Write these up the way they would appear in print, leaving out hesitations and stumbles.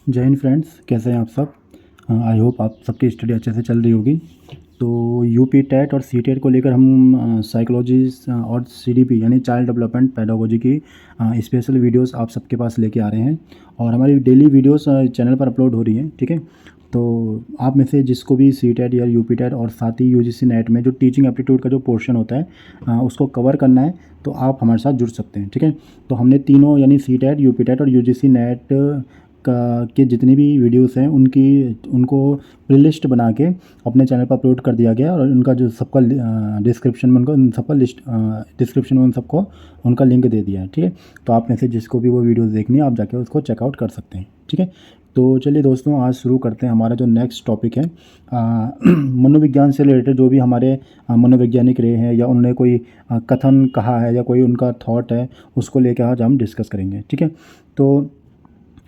जय हिंद फ्रेंड्स, कैसे हैं आप सब। आई होप आप सबकी स्टडी अच्छे से चल रही होगी। तो यूपी टेट और सी टेट को लेकर हम साइकोलॉजी और सीडीपी यानी चाइल्ड डेवलपमेंट पेडागोजी की स्पेशल वीडियोस आप सबके पास लेके आ रहे हैं। और हमारी डेली वीडियोस चैनल पर अपलोड हो रही हैं, ठीक है। तो आप में से जिसको भी सी टेट या यूपी टेट और साथ ही यूजीसी नेट में जो टीचिंग एप्टीट्यूड का जो पोर्शन होता है उसको कवर करना है, तो आप हमारे साथ जुड़ सकते हैं, ठीक है। तो हमने तीनों यानी सी टेट, यूपी टेट और यूजीसी नेट के जितनी भी वीडियोस हैं उनको प्लेलिस्ट बना के अपने चैनल पर अपलोड कर दिया गया। और उनका जो सबका डिस्क्रिप्शन में उनको उन सबका लिस्ट डिस्क्रिप्शन में उन सबको उनका लिंक दे दिया है, ठीक है। तो आप में से जिसको भी वो वीडियोस देखनी है आप जाके उसको चेकआउट कर सकते हैं, ठीक है। तो चलिए दोस्तों, आज शुरू करते हैं। हमारा जो नेक्स्ट टॉपिक है मनोविज्ञान से रिलेटेड जो भी हमारे मनोवैज्ञानिक रहे हैं या उन्होंने कोई कथन कहा है या कोई उनका थॉट है, उसको लेकर आज हम डिस्कस करेंगे, ठीक है। तो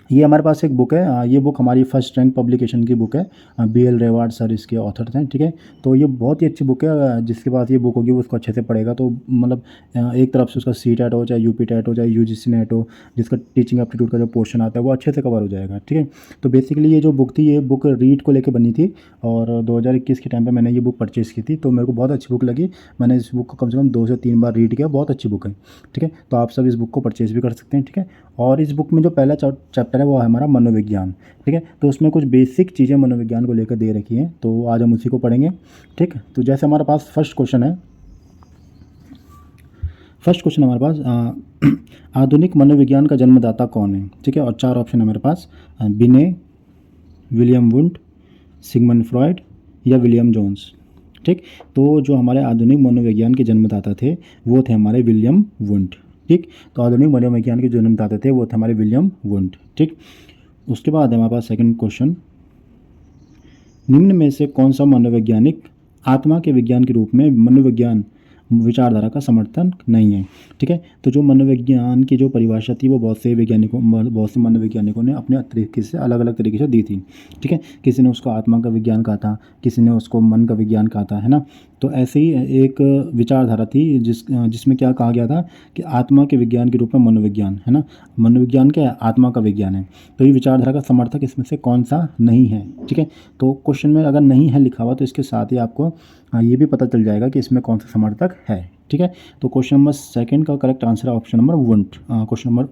ये हमारे पास एक बुक है। ये बुक हमारी फर्स्ट रैंक पब्लिकेशन की बुक है। BL रेवार्ड सर इसके ऑथर हैं, ठीक है। तो ये बहुत ही अच्छी बुक है। जिसके पास ये बुक होगी वो उसको अच्छे से पढ़ेगा तो मतलब एक तरफ से उसका सी टेट हो, चाहे यूपी टेट हो, चाहे यूजीसी नेट हो, जिसका टीचिंग एप्टीट्यूड का जो पोर्शन आता है वो अच्छे से कवर हो जाएगा, ठीक है। तो बेसिकली ये जो बुक थी, ये बुक रीड को लेकर बनी थी और 2021 के टाइम पे मैंने ये बुक परचेज़ की थी। तो मेरे को बहुत अच्छी बुक लगी। मैंने इस बुक को कम से कम 2 से 3 बार रीड किया। बहुत अच्छी बुक है, ठीक है। तो आप सब इस बुक को परचेज़ भी कर सकते हैं, ठीक है। और इस बुक में जो पहला चैप्टर है वो है हमारा मनोविज्ञान, ठीक है। तो उसमें कुछ बेसिक चीज़ें मनोविज्ञान को लेकर दे रखी हैं, तो आज हम उसी को पढ़ेंगे, ठीक। तो जैसे हमारे पास फर्स्ट क्वेश्चन हमारे पास आधुनिक मनोविज्ञान का जन्मदाता कौन है, ठीक है। और 4 ऑप्शन है हमारे पास, बिने, विलियम वुंट, सिगमंड फ्रॉइड या विलियम जोन्स, ठीक। तो जो हमारे आधुनिक मनोविज्ञान के जन्मदाता थे वो थे हमारे विलियम वुंट, ठीक। तो आधुनिक मनोविज्ञान के जन्मदाता थे वो थे हमारे विलियम वुंट, ठीक। उसके बाद है हमारे पास सेकंड क्वेश्चन, निम्न में से कौन सा मनोवैज्ञानिक आत्मा के विज्ञान के रूप में मनोविज्ञान विचारधारा का समर्थन नहीं है, ठीक है। तो जो मनोविज्ञान की जो परिभाषा थी वो बहुत से मनोवैज्ञानिकों ने अपने तरीके से अलग अलग तरीके से दी थी, ठीक है। किसी ने उसको आत्मा का विज्ञान कहा था, किसी ने उसको मन का विज्ञान कहा था, है ना। तो ऐसे ही एक विचारधारा थी जिसमें क्या कहा गया था कि आत्मा के विज्ञान के रूप में मनोविज्ञान, है ना। मनोविज्ञान क्या है, आत्मा का विज्ञान है। तो ये विचारधारा का समर्थक इसमें से कौन सा नहीं है, ठीक है। तो क्वेश्चन में अगर नहीं है लिखा हुआ तो इसके साथ ही आपको ये भी पता चल जाएगा कि इसमें कौन सा समर्थक है, ठीक है। तो क्वेश्चन नंबर सेकंड का करेक्ट आंसर है ऑप्शन नंबर वुंट, ऑप्शन नंबर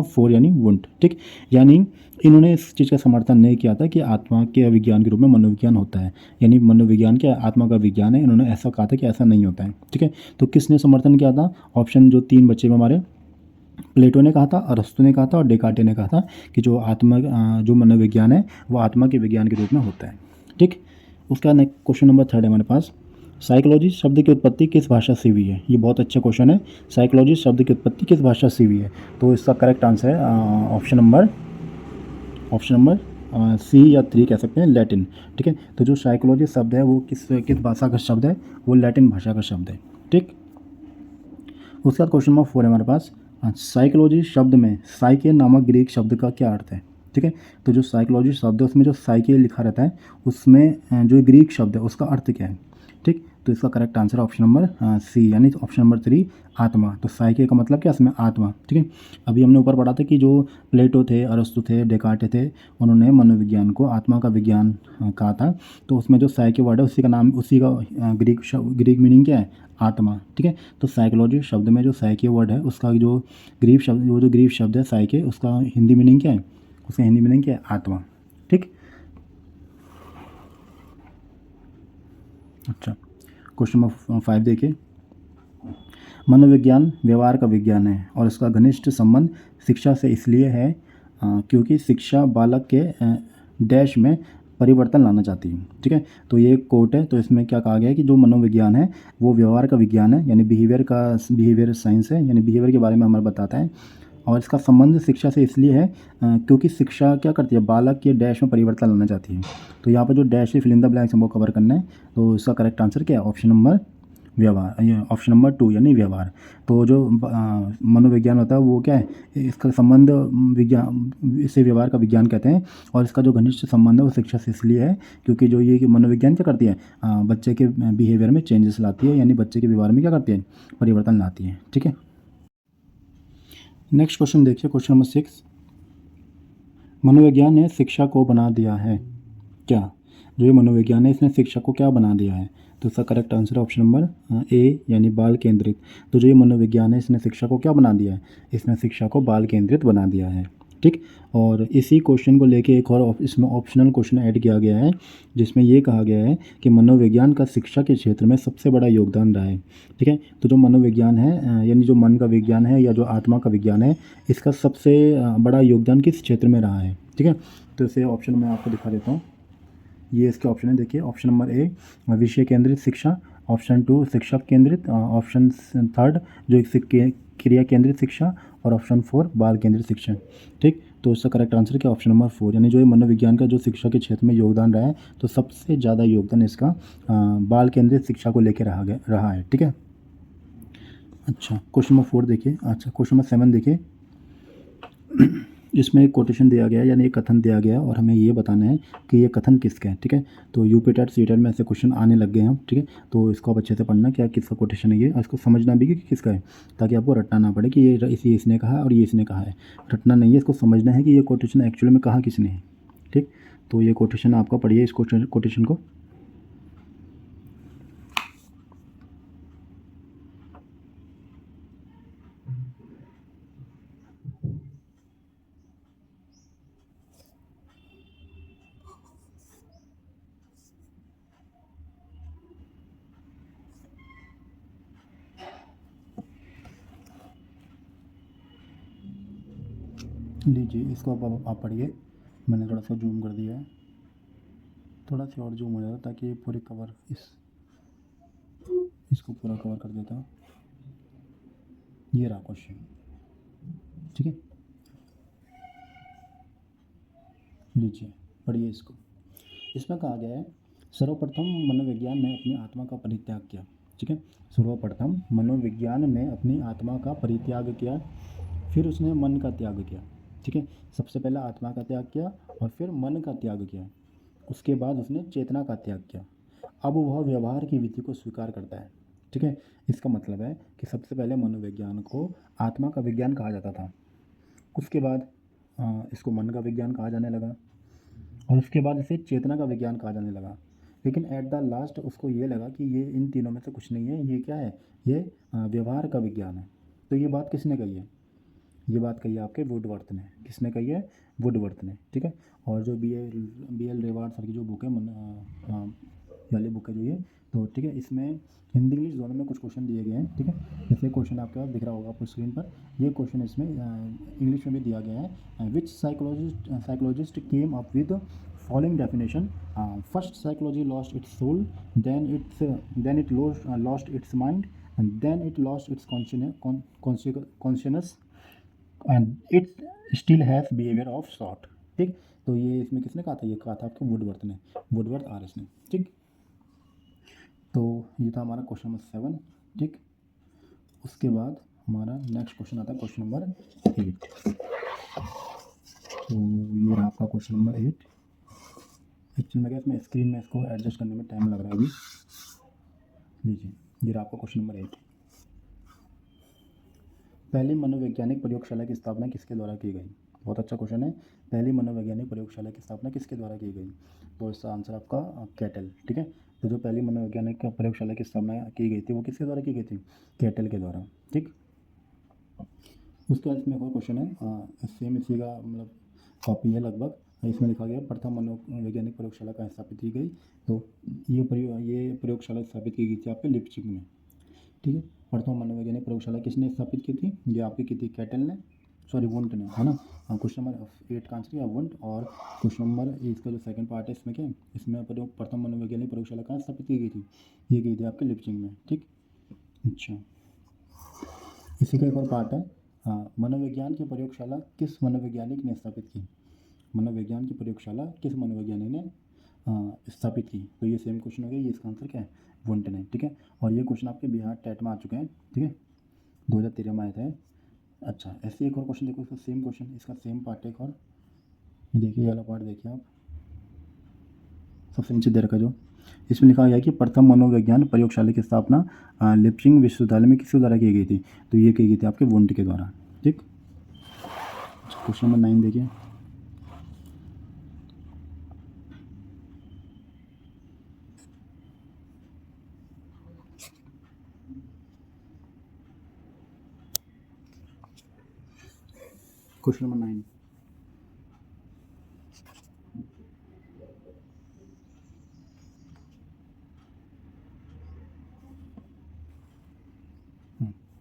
4 यानी वुंट, ठीक। यानी इन्होंने इस चीज़ का समर्थन नहीं किया था कि आत्मा के विज्ञान के रूप में मनोविज्ञान होता है, यानी मनोविज्ञान क्या आत्मा का विज्ञान है। इन्होंने ऐसा कहा था कि ऐसा नहीं होता है, ठीक है। तो किसने समर्थन किया था, ऑप्शन जो 3 बचे हुए हमारे, प्लेटो ने कहा था, अरस्तु ने कहा था और डेकार्टे ने कहा था कि जो मनोविज्ञान है वो आत्मा के विज्ञान के रूप में होता है, ठीक। उसका नेक्स्ट क्वेश्चन नंबर 3 है हमारे पास, साइकोलॉजी शब्द की उत्पत्ति किस भाषा से हुई है। ये बहुत अच्छा क्वेश्चन है, साइकोलॉजी शब्द की उत्पत्ति किस भाषा से हुई है। तो इसका करेक्ट आंसर है ऑप्शन नंबर सी या 3 कह सकते हैं, लैटिन, ठीक है। तो जो साइकोलॉजी शब्द है वो किस किस भाषा का शब्द है, वो लैटिन भाषा का शब्द है, ठीक। उसके बाद क्वेश्चन नंबर 4 है हमारे पास, साइकोलॉजी शब्द में साइके नामक ग्रीक शब्द का क्या अर्थ है, ठीक है। तो जो साइकोलॉजी शब्द है उसमें जो साइके लिखा रहता है उसमें जो ग्रीक शब्द है उसका अर्थ क्या है, ठीक। तो इसका correct answer option number C यानी ऑप्शन नंबर 3 आत्मा। तो साइके का मतलब क्या, इसमें आत्मा, ठीक है। अभी हमने ऊपर पढ़ा था कि जो प्लेटो थे, अरस्तु थे, डेकार्टे थे, उन्होंने मनोविज्ञान को आत्मा का विज्ञान कहा था। तो उसमें जो साइके वर्ड है उसी का ग्रीक मीनिंग क्या है, आत्मा, ठीक है। तो साइकोलॉजी शब्द में जो साइके वर्ड है उसका जो ग्रीक शब्द है साइके, उसका हिंदी मीनिंग क्या है, उसका हिंदी मीनिंग क्या है, आत्मा, ठीक। अच्छा, क्वेश्चन नंबर 5 देखिए, मनोविज्ञान व्यवहार का विज्ञान है और इसका घनिष्ठ संबंध शिक्षा से इसलिए है क्योंकि शिक्षा बालक के डैश में परिवर्तन लाना चाहती है, ठीक है। तो ये एक कोट है। तो इसमें क्या कहा गया है कि जो मनोविज्ञान है वो व्यवहार का विज्ञान है, यानी बिहेवियर साइंस है, यानी बिहेवियर के बारे में हमें बताता है। और इसका संबंध शिक्षा से इसलिए है क्योंकि शिक्षा क्या करती है, बालक के डैश में परिवर्तन लाना चाहती है। तो यहाँ पर जो डैश है फिल इन द ब्लैंक्स हमको कवर करना है। तो इसका करेक्ट आंसर क्या है, ऑप्शन नंबर व्यवहार, ये ऑप्शन नंबर 2 यानी व्यवहार। तो जो मनोविज्ञान होता है वो क्या है, इसका संबंध विज्ञान, इसे व्यवहार का विज्ञान कहते हैं। और इसका जो घनिष्ठ संबंध है वो शिक्षा से इसलिए है क्योंकि जो ये कि मनोविज्ञान क्या करती है, बच्चे के बिहेवियर में चेंजेस लाती है, यानी बच्चे के व्यवहार में क्या करती है, परिवर्तन लाती है, ठीक है। नेक्स्ट क्वेश्चन देखिए, क्वेश्चन नंबर 6, मनोविज्ञान ने शिक्षा को बना दिया है क्या? जो ये मनोविज्ञान है इसने शिक्षा को क्या बना दिया है? तो इसका करेक्ट आंसर है ऑप्शन नंबर ए यानी बाल केंद्रित। तो जो ये मनोविज्ञान है इसने शिक्षा को क्या बना दिया है? इसने शिक्षा को बाल केंद्रित बना दिया है। ठीक। और इसी क्वेश्चन को लेके एक और इसमें ऑप्शनल क्वेश्चन ऐड किया गया है जिसमें ये कहा गया है कि मनोविज्ञान का शिक्षा के क्षेत्र में सबसे बड़ा योगदान रहा है। ठीक है। तो जो मनोविज्ञान है यानी जो मन का विज्ञान है या जो आत्मा का विज्ञान है इसका सबसे बड़ा योगदान किस क्षेत्र में रहा है? ठीक है। तो इसे ऑप्शन मैं आपको दिखा देता हूँ। ये इसके ऑप्शन है, देखिए ऑप्शन नंबर ए विषय केंद्रित शिक्षा, ऑप्शन 2 शिक्षक केंद्रित, ऑप्शन 3 जो एक क्रिया केंद्रित शिक्षा और ऑप्शन 4 बाल केंद्रित शिक्षा। ठीक। तो इसका करेक्ट आंसर क्या ऑप्शन नंबर 4 यानी जो ये मनोविज्ञान का जो शिक्षा के क्षेत्र में योगदान रहा है तो सबसे ज़्यादा योगदान इसका बाल केंद्रित शिक्षा को लेकर रहा है। ठीक है। अच्छा क्वेश्चन नंबर 4 देखिए। अच्छा क्वेश्चन नंबर 7 देखिए। इसमें एक कोटेशन दिया गया है यानी एक कथन दिया गया है और हमें ये बताना है कि ये कथन किसका है। ठीक है। तो यूपी टेट सी टेट में ऐसे क्वेश्चन आने लग गए हैं। ठीक है। तो इसको आप अच्छे से पढ़ना क्या किसका कोटेशन है ये और इसको समझना भी कि किसका है ताकि आपको रटना ना पड़े कि ये इसने कहा और ये इसने कहा है। रटना नहीं है, इसको समझना है कि ये कोटेशन एक्चुअली में कहा किसने है। ठीक। तो ये कोटेशन आपका पढ़िए इस कोटेशन को। लीजिए इसको आप पढ़िए। मैंने थोड़ा सा जूम कर दिया है, थोड़ा सा और जूम हो जाता ताकि ये पूरी कवर इसको पूरा कवर कर देता। ये रहा क्वेश्चन। ठीक है। लीजिए पढ़िए इसको। इसमें कहा गया है सर्वप्रथम मनोविज्ञान ने अपनी आत्मा का परित्याग किया। ठीक है। सर्वप्रथम मनोविज्ञान ने अपनी आत्मा का परित्याग किया, फिर उसने मन का त्याग किया। ठीक है। सबसे पहले आत्मा का त्याग किया और फिर मन का त्याग किया, उसके बाद उसने चेतना का त्याग किया। अब वह व्यवहार की विधि को स्वीकार करता है। ठीक है। इसका मतलब है कि सबसे पहले मनोविज्ञान को आत्मा का विज्ञान कहा जाता था, उसके बाद इसको मन का विज्ञान कहा जाने लगा और उसके बाद इसे चेतना का विज्ञान कहा जाने लगा। लेकिन एट द लास्ट उसको ये लगा कि ये इन तीनों में से कुछ नहीं है, ये क्या है, ये व्यवहार का विज्ञान है। तो ये बात किसने कही है? ये बात कही है आपके वुडवर्थ ने। किसने कही है? वुडवर्थ ने। ठीक है। और जो बी एल रेवाड सर की जो बुक है वाली बुक है जो ये, तो ठीक है इसमें हिंदी इंग्लिश दोनों में कुछ क्वेश्चन दिए गए हैं। ठीक है। जैसे क्वेश्चन आपके पास दिख रहा होगा आपको स्क्रीन पर, ये क्वेश्चन इसमें इंग्लिश में भी दिया गया है। Which psychologist came up with following definition, first psychology lost its soul, then it lost its mind and then it lost its consciousness and it still has behaviour of sort. ठीक। तो ये इसमें किसने कहा था? ये कहा था आपको वुडवर्थ ने, वुडवर्थ आरएस ने। ठीक। तो ये था हमारा क्वेश्चन नंबर 7। ठीक। उसके बाद हमारा नेक्स्ट क्वेश्चन आता है क्वेश्चन नंबर 8। तो ये रहा आपका क्वेश्चन नंबर 8। एक्चुअली मैं इसमें स्क्रीन में इसको एडजस्ट करने में टाइम लग रहा है अभी। लीजिए ये रहा आपका क्वेश्चन नंबर 8। पहली मनोवैज्ञानिक प्रयोगशाला की स्थापना किसके द्वारा की गई? बहुत अच्छा क्वेश्चन है। पहली मनोवैज्ञानिक प्रयोगशाला की स्थापना किसके द्वारा की गई? तो इसका आंसर आपका कैटल। ठीक है। तो जो पहली मनोवैज्ञानिक प्रयोगशाला की स्थापना की गई थी वो किसके द्वारा की गई थी? कैटल के द्वारा। ठीक। उसके बाद इसमें एक और क्वेश्चन है, सेम इसी का मतलब कॉपी है लगभग। इसमें लिखा गया प्रथम मनोवैज्ञानिक प्रयोगशाला कहाँ स्थापित की गई? तो ये प्रयोगशाला स्थापित की गई थी आपके लिप्सिक में। ठीक है। प्रथम मनोवैज्ञानिक प्रयोगशाला किसने स्थापित की थी? ये आपकी की थी कैटल ने, सॉरी वुंट ने, है ना। क्वेश्चन नंबर 8 का आंसर है वुंट। और क्वेश्चन नंबर इसका जो सेकंड पार्ट है इसमें क्या है, इसमें प्रथम मनोवैज्ञानिक प्रयोगशाला कहाँ स्थापित की गई थी? ये की थी आपके लिप्सिक में। ठीक। अच्छा इसी का एक और पार्ट है, मनोविज्ञान की प्रयोगशाला किस मनोवैज्ञानिक ने स्थापित की? मनोविज्ञान की प्रयोगशाला किस मनोवैज्ञानिक ने स्थापित की? तो ये सेम क्वेश्चन हो गया। ये इसका आंसर क्या है? वुंट ने। ठीक है। और ये क्वेश्चन आपके बिहार टेट में आ चुके हैं। ठीक है। 2013 में आए थे। अच्छा ऐसे एक और क्वेश्चन देखो, इसका सेम क्वेश्चन, इसका सेम पार्ट एक और देखिए, वाला पार्ट देखिए आप सबसे नीचे दे रखा जो इसमें लिखा गया है कि प्रथम मनोविज्ञान प्रयोगशाला की स्थापना लिप्सिंग विश्वविद्यालय में किसके द्वारा की गई थी? तो ये की गई थी आपके वुंट के द्वारा। ठीक। क्वेश्चन नंबर 9 देखिए। Question number 9।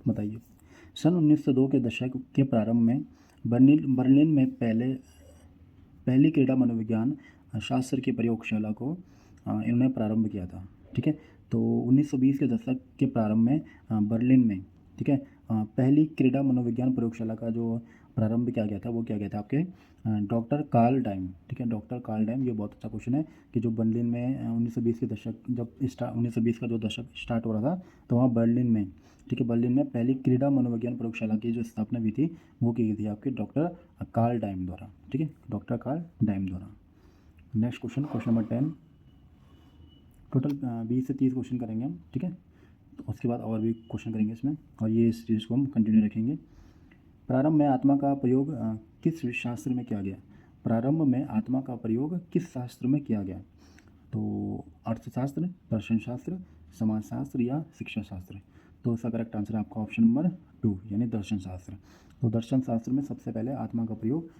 बताइए। सन 1902 के दशक के प्रारंभ में बर्लिन में पहली क्रीड़ा मनोविज्ञान शास्त्र की प्रयोगशाला को इन्होंने प्रारंभ किया था। ठीक है, तो 1920 के दशक के प्रारंभ में बर्लिन में, ठीक है, पहली क्रीड़ा मनोविज्ञान प्रयोगशाला का जो प्रारंभ किया गया था वो किया गया था आपके डॉक्टर कार्ल डाइम। ठीक है, डॉक्टर कार्ल डाइम, ये बहुत अच्छा क्वेश्चन है कि जो बर्लिन में 1920 के दशक, जब 1920 का जो दशक स्टार्ट हो रहा था तो वहाँ बर्लिन में, ठीक है, बर्लिन में पहली क्रीड़ा मनोविज्ञान प्रयोगशाला की जो स्थापना हुई थी वो की गई थी आपके डॉक्टर कार्ल डाइम द्वारा। ठीक है, डॉक्टर कार्ल डाइम द्वारा। Next question, question number 10। Total 20 से 30 क्वेश्चन करेंगे हम। ठीक है, तो उसके बाद और भी क्वेश्चन करेंगे इसमें, और ये इस चीज़ को हम कंटिन्यू रखेंगे। प्रारंभ में आत्मा का प्रयोग किस शास्त्र में किया गया? प्रारंभ में आत्मा का प्रयोग किस शास्त्र में किया गया? तो अर्थशास्त्र, दर्शन शास्त्र, समाजशास्त्र या शिक्षा शास्त्र? तो इसका करेक्ट आंसर है आपका ऑप्शन नंबर 2 यानी दर्शन शास्त्र। तो दर्शन शास्त्र में सबसे पहले आत्मा का प्रयोग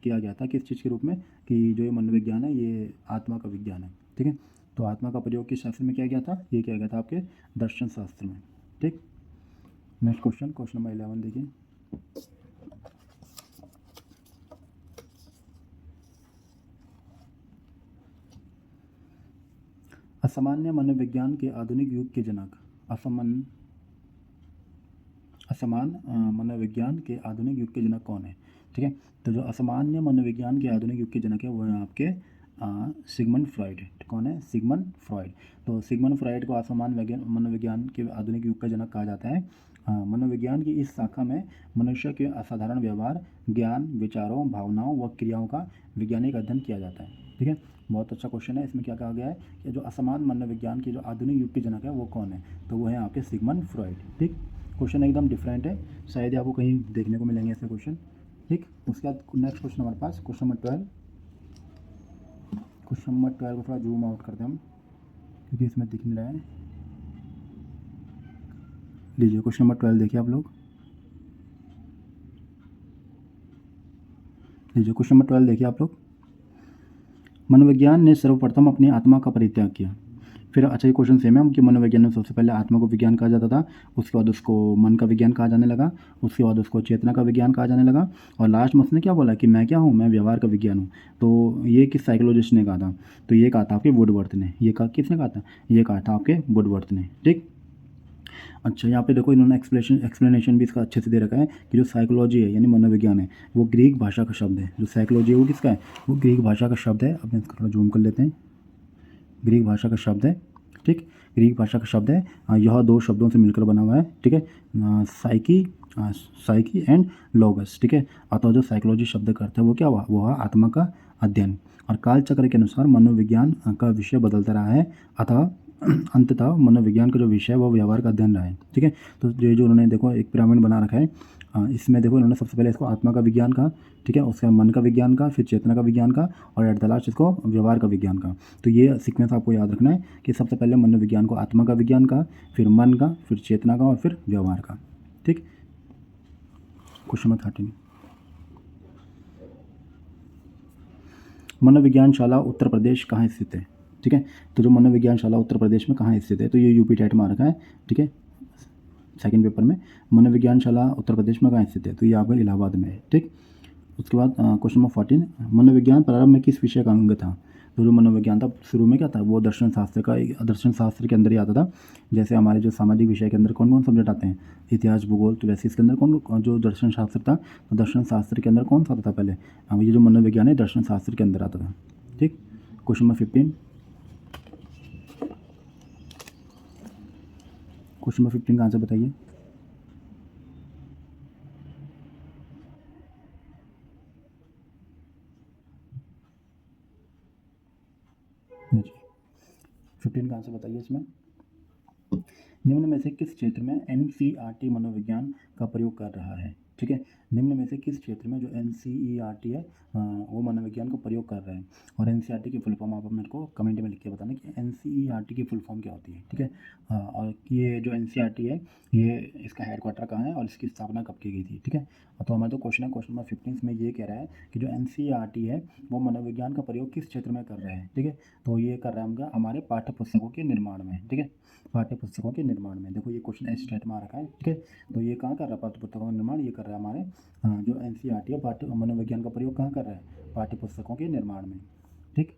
किया गया था किस चीज़ के रूप में, कि जो ये मनोविज्ञान है ये आत्मा का विज्ञान है। ठीक है, तो आत्मा का प्रयोग किस शास्त्र में किया गया था? ये किया गया था आपके दर्शन शास्त्र में। ठीक, नेक्स्ट क्वेश्चन, क्वेश्चन नंबर 11 देखिए। असामान्य मनोविज्ञान के आधुनिक युग के जनक, असमान मनोविज्ञान के आधुनिक युग के जनक कौन है? ठीक है, तो जो असामान्य मनोविज्ञान के आधुनिक युग के जनक है वो है आपके सिगमंड फ्रॉइड। कौन है? Sigmund Freud. तो सिगमंड फ्रॉइड को असामान्य मनोविज्ञान के आधुनिक युग का जनक कहा जाता है। मनोविज्ञान की इस शाखा में मनुष्य के असाधारण व्यवहार, ज्ञान, विचारों, भावनाओं व क्रियाओं का वैज्ञानिक अध्ययन किया जाता है। ठीक है, बहुत अच्छा क्वेश्चन है। इसमें क्या कहा गया है कि जो असामान्य मनोविज्ञान के जो आधुनिक युग के जनक है वो कौन है? तो वो है आपके सिगमंड फ्रॉइड। ठीक, क्वेश्चन एकदम डिफरेंट है, शायद ही आपको कहीं देखने को मिलेंगे ऐसे क्वेश्चन। ठीक, उसके बाद नेक्स्ट क्वेश्चन हमारे पास क्वेश्चन नंबर 12। क्वेश्चन नंबर 12 को थोड़ा जूम आउट करते हैं हम क्योंकि इसमें दिख नहीं रहा है। लीजिए क्वेश्चन नंबर 12 देखिए आप लोग। लीजिए क्वेश्चन नंबर 12 देखिए आप लोग। मनोविज्ञान ने सर्वप्रथम अपनी आत्मा का परित्याग किया। फिर अच्छा, ये क्वेश्चन सेम है कि मनोविज्ञान में सबसे पहले आत्मा को विज्ञान कहा जाता था, उसके बाद उसको मन का विज्ञान कहा जाने लगा, उसके बाद उसको चेतना का विज्ञान कहा जाने लगा, और लास्ट में उसने क्या बोला कि मैं क्या हूँ? मैं व्यवहार का विज्ञान हूँ। तो ये किस साइकोलॉजिस्ट ने कहा था? तो ये कहा था आपके वुडवर्थ ने। ये कहा किसने कहा था? ये कहा था आपके वुडवर्थ ने। ठीक, अच्छा, यहाँ पे देखो इन्होंने एक्सप्लेनेशन भी इसका अच्छे से दे रखा है कि जो साइकोलॉजी है यानी मनोविज्ञान है वो ग्रीक भाषा का शब्द है। जो साइकोलॉजी है वो किसका है? वो ग्रीक भाषा का शब्द है। अब इसको थोड़ा जूम कर लेते हैं। ग्रीक भाषा का शब्द है। ठीक, ग्रीक भाषा का शब्द है। यह दो शब्दों से मिलकर बना हुआ है। ठीक है, साइकी एंड लोगस। ठीक है, अतः जो साइकोलॉजी शब्द का अर्थ है वो क्या हुआ? वो है आत्मा का अध्ययन। और कालचक्र के अनुसार मनोविज्ञान का विषय बदलता रहा है, अतः अंततः मनोविज्ञान का जो विषय है वो व्यवहार का अध्ययन रहा है। ठीक है, तो ये जो उन्होंने देखो एक पिरामिड बना रखा है, इसमें देखो इन्होंने सबसे पहले इसको आत्मा का विज्ञान कहा। ठीक है, उसके बाद मन का विज्ञान का, फिर चेतना का विज्ञान का, और एट द लास्ट इसको व्यवहार का विज्ञान का। तो ये सीक्वेंस आपको याद रखना है कि सबसे पहले मनोविज्ञान को आत्मा का विज्ञान का, फिर मन का, फिर चेतना का, और फिर व्यवहार का। ठीक, क्वेश्चन नंबर 13। मनोविज्ञानशाला उत्तर प्रदेश कहाँ स्थित है? ठीक है, तो जो मनोविज्ञानशाला उत्तर प्रदेश में कहाँ स्थित है? तो ये यूपी टेट में आ रखा है। ठीक है, सेकंड पेपर में मनोविज्ञानशाला उत्तर प्रदेश में कहाँ स्थित है? तो ये आपका इलाहाबाद में है। ठीक, उसके बाद क्वेश्चन नंबर 14। मनोविज्ञान प्रारंभ में किस विषय का अंग था? तो जो मनोविज्ञान था शुरू में क्या था? वो दर्शन शास्त्र का, दर्शन शास्त्र के अंदर ही आता था। जैसे हमारे जो सामाजिक विषय के अंदर कौन कौन सब्जेक्ट आते हैं? इतिहास, भूगोल। तो वैसे इसके अंदर कौन जो दर्शन शास्त्र था, तो दर्शन शास्त्र के अंदर कौन सा आता था पहले? ये जो मनोविज्ञान है दर्शन शास्त्र के अंदर आता था। ठीक, क्वेश्चन नंबर 15। क्वेश्चन नंबर 15 का आंसर बताइए। जी, 15 का आंसर बताइए इसमें। निम्न में से किस क्षेत्र में NCERT मनोविज्ञान का प्रयोग कर रहा है? ठीक है। निम्न में से किस क्षेत्र में जो NCERT है वो मनोविज्ञान का प्रयोग कर रहे हैं। और NCERT की फुल फॉर्म आप मेरे को कमेंट में लिख के बताना कि NCERT की फुल फॉर्म क्या होती है। ठीक है। और ये जो NCERT है ये इसका हेडक्वार्टर कहाँ है और इसकी स्थापना कब की गई थी। ठीक है। तो हमारा जो क्वेश्चन है क्वेश्चन नंबर 15 में ये कह रहा है कि जो NCERT है वो मनोविज्ञान का प्रयोग किस क्षेत्र में कर रहे हैं। ठीक है। तो ये कर रहा है हमारे पाठ्य पुस्तकों के निर्माण में। ठीक है। पाठ्य पुस्तकों के निर्माण में देखो ये क्वेश्चन स्टेट में आ रखा है। ठीक है। तो ये कहाँ कर रहा है पाठ्य पुस्तकों का निर्माण, ये कर रहा है हमारे जो NCERT है पाठ्य मनोविज्ञान का प्रयोग कहाँ कर रहा है, पाठ्य पुस्तकों के निर्माण में। ठीक।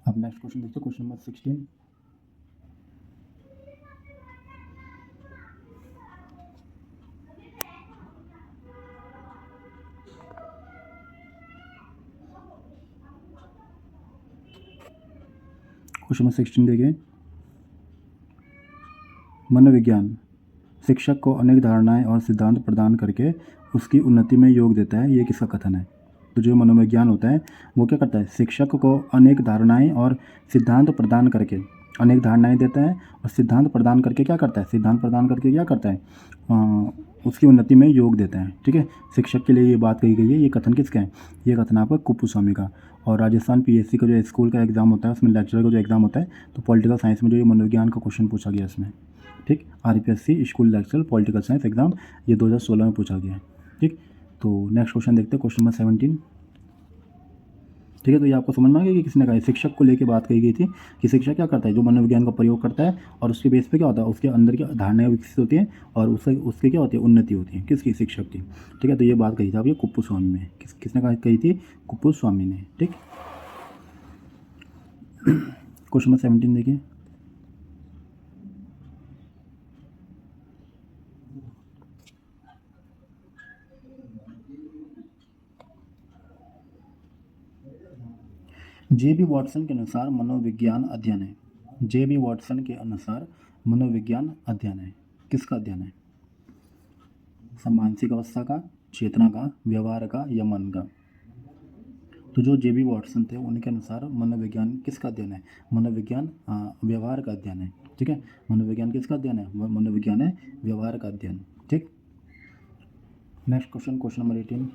अब नेक्स्ट क्वेश्चन देखते हैं क्वेश्चन नंबर 16। क्वेश्चन नंबर 16 देखिए। मनोविज्ञान शिक्षक को अनेक धारणाएं और सिद्धांत प्रदान करके उसकी उन्नति में योग देता है, ये किसका कथन है। तो जो मनोविज्ञान होता है वो क्या करता है, शिक्षक को अनेक धारणाएं और सिद्धांत प्रदान करके, अनेक धारणाएं देता है और सिद्धांत प्रदान करके क्या करता है, सिद्धांत प्रदान करके क्या करता है, उसकी उन्नति में योग देता है। ठीक है। शिक्षक के लिए ये बात कही गई है। ये कथन किसका है, ये कथन आपका कुप्पूस्वामी का। और राजस्थान PSC का जो स्कूल का एग्ज़ाम होता है उसमें लेक्चरर का जो एग्ज़ाम होता है तो पॉलिटिकल साइंस में जो ये मनोविज्ञान का क्वेश्चन पूछा गया इसमें। ठीक। RPSC school lecture political science exam ये 2016 में पूछा गया है। ठीक। तो नेक्स्ट क्वेश्चन देखते हैं क्वेश्चन नंबर 17। ठीक है। तो ये आपको समझ में आ गया कि किसने कहा, शिक्षक को लेकर बात कही गई थी कि शिक्षक क्या करता है, जो मनोविज्ञान का प्रयोग करता है और उसके बेस पे क्या होता है, उसके अंदर की धारणाएं विकसित होती हैं और उसके क्या होती है, उन्नति होती है किसकी, शिक्षक की। ठीक है। तो ये बात कही थी आप ये कुप्पूस्वामी में, किसने कही थी, कुप्पूस्वामी ने। ठीक। क्वेश्चन नंबर 17 देखिए। JB वॉटसन के अनुसार मनोविज्ञान अध्ययन है। JB वॉटसन के अनुसार मनोविज्ञान अध्ययन है, किसका अध्ययन है, मानसिक अवस्था का, चेतना का, व्यवहार का या मन का। तो जो JB वॉटसन थे उनके अनुसार मनोविज्ञान किसका अध्ययन है, मनोविज्ञान व्यवहार का अध्ययन है। ठीक है। मनोविज्ञान किसका अध्ययन है, मनोविज्ञान है व्यवहार का अध्ययन। ठीक। Next question question number 18।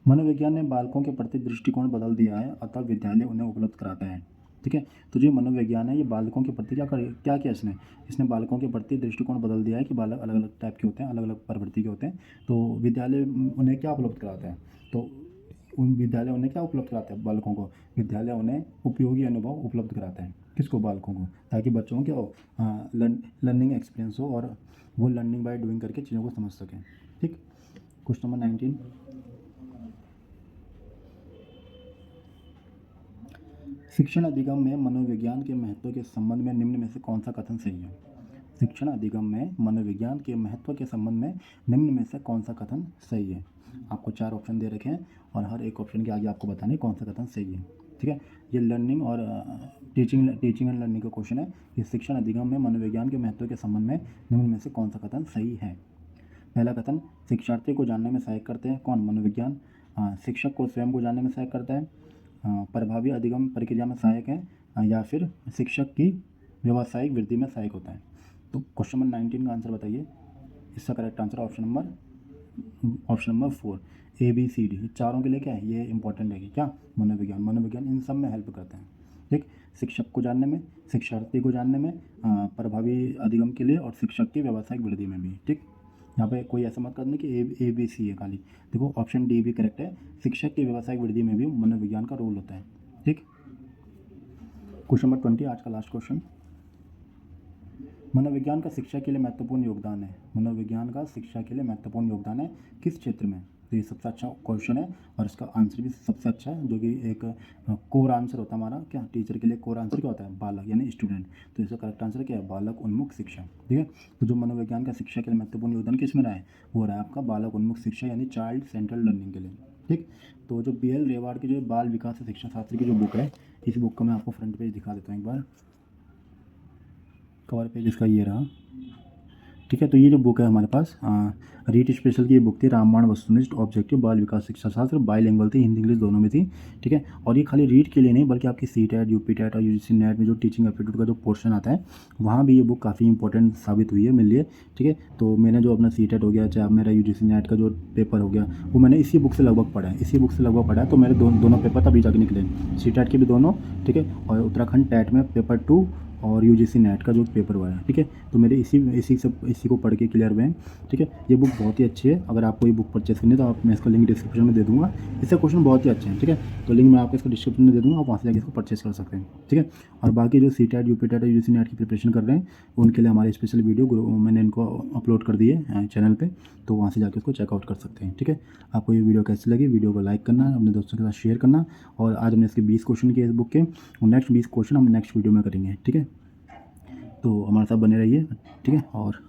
मनोविज्ञान ने बालकों के प्रति दृष्टिकोण बदल दिया है, अतः विद्यालय उन्हें उपलब्ध कराता है। ठीक है। तो जो मनोविज्ञान है ये बालकों के प्रति क्या किया इसने बालकों के प्रति दृष्टिकोण बदल दिया है कि बालक अलग अलग टाइप के होते हैं, अलग अलग प्रवृत्ति के होते हैं। तो विद्यालय उन्हें क्या उपलब्ध कराता है, तो उन विद्यालय उन्हें क्या उपलब्ध कराता है, बालकों को विद्यालय उन्हें उपयोगी अनुभव उपलब्ध कराता है, किसको, बालकों को, ताकि बच्चों को क्या हो, लर्निंग एक्सपीरियंस हो और वो लर्निंग बाय डूइंग करके चीज़ों को समझ सकें। ठीक। Question number 19। शिक्षण अधिगम में मनोविज्ञान के महत्व के संबंध में निम्न में से कौन सा कथन सही है। शिक्षण अधिगम में मनोविज्ञान के महत्व के संबंध में निम्न में से कौन सा कथन सही है। आपको 4 ऑप्शन दे रखे हैं और हर एक ऑप्शन के आगे आपको बताना है कौन सा कथन सही है। ठीक है। ये लर्निंग और टीचिंग एंड लर्निंग का क्वेश्चन है। ये शिक्षण अधिगम में मनोविज्ञान के महत्व के संबंध में निम्न में से कौन सा कथन सही है। पहला कथन, शिक्षार्थी को जानने में सहायक करते हैं, कौन, मनोविज्ञान। शिक्षक को स्वयं को जानने में सहायक करता है, प्रभावी अधिगम प्रक्रिया में सहायक है, या फिर शिक्षक की व्यावसायिक वृद्धि में सहायक होता है। तो क्वेश्चन नंबर 19 का आंसर बताइए। इसका correct answer option number 4 ABCD, ये चारों के लिए क्या है, ये इंपॉर्टेंट है कि क्या, मनोविज्ञान इन सब में हेल्प करते हैं। ठीक। शिक्षक को जानने में, शिक्षार्थी को जानने में, प्रभावी अधिगम के लिए और शिक्षक की व्यावसायिक वृद्धि में भी। ठीक। यहाँ पे कोई ऐसा मत करना कि ABC है खाली, देखो ऑप्शन D भी करेक्ट है, शिक्षक की व्यावसायिक वृद्धि में भी मनोविज्ञान का रोल होता है। ठीक। क्वेश्चन नंबर 20 आज का लास्ट क्वेश्चन। मनोविज्ञान का शिक्षा के लिए महत्वपूर्ण योगदान है, मनोविज्ञान का शिक्षा के लिए महत्वपूर्ण योगदान है किस क्षेत्र में। तो ये सबसे अच्छा क्वेश्चन है और इसका आंसर भी सबसे अच्छा है, जो कि एक कोर आंसर होता है हमारा, क्या टीचर के लिए कोर आंसर क्या होता है, बालक यानी स्टूडेंट। तो इसका करेक्ट आंसर क्या है, बालक उन्मुख शिक्षा। ठीक है। तो जो मनोविज्ञान का शिक्षा के लिए महत्वपूर्ण योगदान किस में रहा है, वो रहा है आपका बालक उन्मुख शिक्षा यानी चाइल्ड सेंट्रल लर्निंग के लिए। ठीक। तो जो BL रेवाड़ की जो बाल विकास शिक्षा शास्त्र की जो बुक है, इस बुक का मैं आपको फ्रंट पेज दिखा देता हूँ एक बार। कवर पेज इसका ये रहा। ठीक ठीक है। तो ये जो बुक है हमारे पास रीट स्पेशल की ये बुक थी, रामबाण वस्तुनिष्ठ ऑब्जेक्टिव बाल विकास शिक्षा शास्त्र, बाईलिंगुअल थी, हिंदी इंग्लिश दोनों में थी। ठीक है। और ये खाली रीड के लिए नहीं बल्कि आपकी सीटेट, यूपी टेट और यूजीसी नेट में जो टीचिंग एप्टीट्यूड का जो पोर्शन आता है वहाँ भी ये बुक काफ़ी इंपॉर्टेंट साबित हुई है मेरे लिए। ठीक है। तो मैंने जो अपना सीटेट हो गया चाहे मेरा यूजीसी नेट का जो पेपर हो गया वो मैंने इसी बुक से लगभग पढ़ा है, इसी बुक से लगभग पढ़ा है। तो मेरे दोनों पेपर तभी जाके निकले, सीटेट के भी दोनों। ठीक है। और उत्तराखंड टेट में पेपर 2 और यूजीसी नेट का जो पेपर हुआ है। ठीक है। तो मेरे इसी को पढ़ के क्लियर हुए हैं। ठीक है। ये बुक बहुत ही अच्छी है, अगर आपको ये बुक परचेस करनी है तो आप मैं इसका लिंक डिस्क्रिप्शन में दे दूँगा। इससे क्वेश्चन बहुत ही अच्छे हैं। ठीक है। तो लिंक मैं आपको इसको डिस्क्रिप्शन में दे दूँगा, आप वहाँ से जाकर इसको परचेस कर सकते हैं। ठीक है। और बाकी जो सीटेट, यूपी टेट और यूजीसी नेट की प्रिपरेशन कर रहे हैं उनके लिए हमारे स्पेशल वीडियो मैंने इनको अपलोड कर दिए चैनल पर, तो वहाँ से जाकर उसको चेकआउट कर सकते हैं। ठीक है। आपको ये वीडियो कैसी लगी, वीडियो को लाइक करना, अपने दोस्तों के साथ शेयर करना। और आज हमने इसके 20 क्वेश्चन किए इस बुक के, और नेक्स्ट 20 क्वेश्चन हम नेक्स्ट वीडियो में करेंगे। ठीक है। तो हमारे साथ बने रहिए। ठीक है। और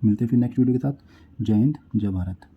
मिलते हैं फिर नेक्स्ट वीडियो के साथ। जय हिंद, जय भारत।